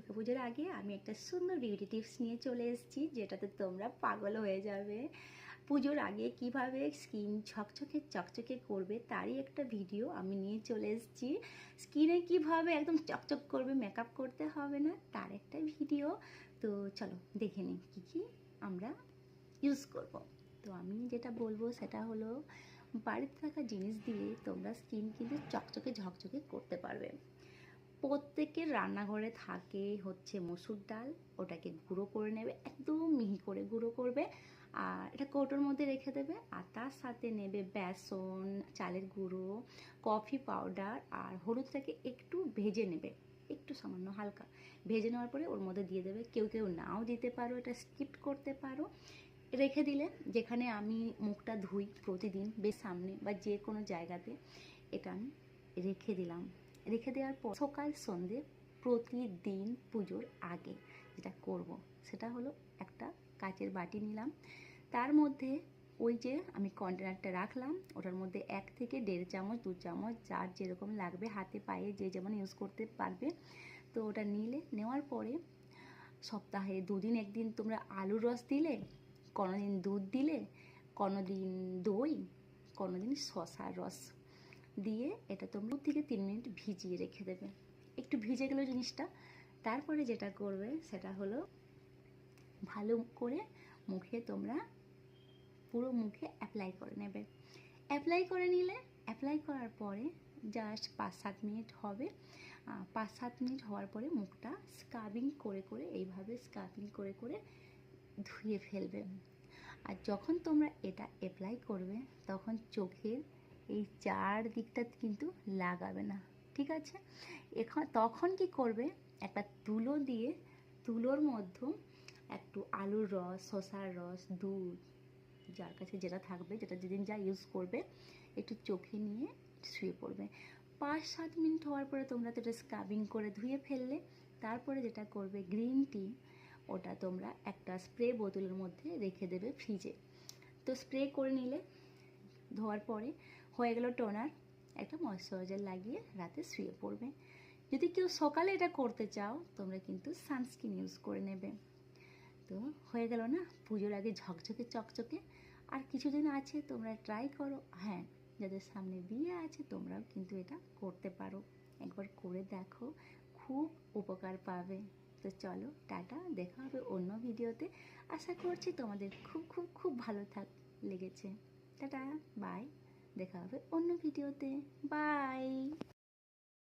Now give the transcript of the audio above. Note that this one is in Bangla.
দুর্গাপুজোর আগে আমি একটা সুন্দর বিউটি টিপস নিয়ে চলে এসেছি, যেটাতে তোমরা পাগল হয়ে যাবে। পুজোর আগে কিভাবে স্কিন ঝকঝকে চকচকে করবে তারই একটা ভিডিও আমি নিয়ে চলে এসেছি। স্কিনে কিভাবে একদম চকচক করবে, মেকআপ করতে হবে না, তার একটা ভিডিও। তো চলো দেখে নিই কী কী আমরা ইউজ করব। তো আমি যেটা বলবো সেটা হলো, বাড়িতে থাকা জিনিস দিয়ে তোমরা স্কিন কিন্তু চকচকে ঝকঝকে করতে পারবে। প্রত্যেকের রান্নাঘরে থাকে হচ্ছে মসুর ডাল, ওটাকে গুঁড়ো করে নেবে, একদম মিহি করে গুঁড়ো করবে, আর এটা কৌটোর মধ্যে রেখে দেবে। আর তার সাথে নেবে বেসন, চালের গুঁড়ো, কফি পাউডার আর হলুদটাকে একটু ভেজে নেবে, একটু সামান্য হালকা ভেজে নেওয়ার পরে ওর মধ্যে দিয়ে দেবে। কেউ কেউ নাও দিতে পারো, এটা স্কিপ করতে পারো। রেখে দিলে, যেখানে আমি মুখটা ধুই প্রতিদিন বেশ সামনে বা যে কোনো জায়গাতে, এটা আমি রেখে দিলাম। রেখে দেওয়ার পর সকাল সন্ধে প্রতিদিন পুজোর আগে যেটা করব সেটা হলো, একটা কাচের বাটি নিলাম, তার মধ্যে ওই যে আমি কন্টেনারটা রাখলাম, ওটার মধ্যে 1 থেকে 1.5 চামচ 2 চামচ যার যেরকম লাগবে, হাতে পায়ে যে যেমন ইউজ করতে পারবে। তো ওটা নিলে, নেওয়ার পরে সপ্তাহে 2 দিন 1 দিন তোমরা আলুর রস দিলে, কোনো দিন দুধ দিলে, কোনো দিন দই, কোনো দিন শশার রস দিয়ে এটা তোমরা 2 থেকে 3 মিনিট ভিজিয়ে রেখে দেবে। একটু ভিজে গেল জিনিসটা, তারপরে যেটা করবে সেটা হলো, ভালো করে মুখে তোমরা পুরো মুখে অ্যাপ্লাই করে নেবে। অ্যাপ্লাই করে নিলে, অ্যাপ্লাই করার পরে জাস্ট 5-7 মিনিট হবে। 5-7 মিনিট হওয়ার পরে মুখটা স্ক্রাবিং করে করে, এইভাবে স্ক্রাবিং করে করে ধুয়ে ফেলবে। আর যখন তোমরা এটা অ্যাপ্লাই করবে তখন চোখের এই চারদিকটা কিন্তু লাগাবে না, ঠিক আছে? তখন কি করবে, একটা তুলো দিয়ে, তুলোর মধ্যে একটু আলুর রস, শসার রস, দুধ, যার কাছে যেটা থাকবে, যেটা যেদিন যা ইউজ করবে, একটু চোখে নিয়ে শুয়ে পড়বে। 5-7 মিনিট হওয়ার পরে তোমরা তো এটা স্ক্রাবিং করে ধুয়ে ফেললে। তারপরে যেটা করবে, গ্রিন টি, ওটা তোমরা একটা স্প্রে বোতলের মধ্যে রেখে দেবে ফ্রিজে। তো স্প্রে করে নিলে, ধোয়ার পরে হয়ে গেল টোনার, একটা ময়শ্চারাইজার লাগিয়ে রাতে শুয়ে পড়বে। যদি কেউ সকালে এটা করতে চাও, তোমরা কিন্তু সানস্ক্রিন ইউজ করে নেবে। তো হয়ে গেল না পুজোর আগে ঝকঝকে চকচকে। আর কিছুদিন আছে, তোমরা ট্রাই করো। হ্যাঁ, যাদের সামনে বিয়ে আছে তোমরাও কিন্তু এটা করতে পারো, একবার করে দেখো, খুব উপকার পাবে। তো চলো টাটা, দেখা হবে অন্য ভিডিওতে। আশা করছি তোমাদের খুব খুব খুব ভালো লেগেছে। টাটা, বাই, দেখা হবে অন্য ভিডিওতে। বাই।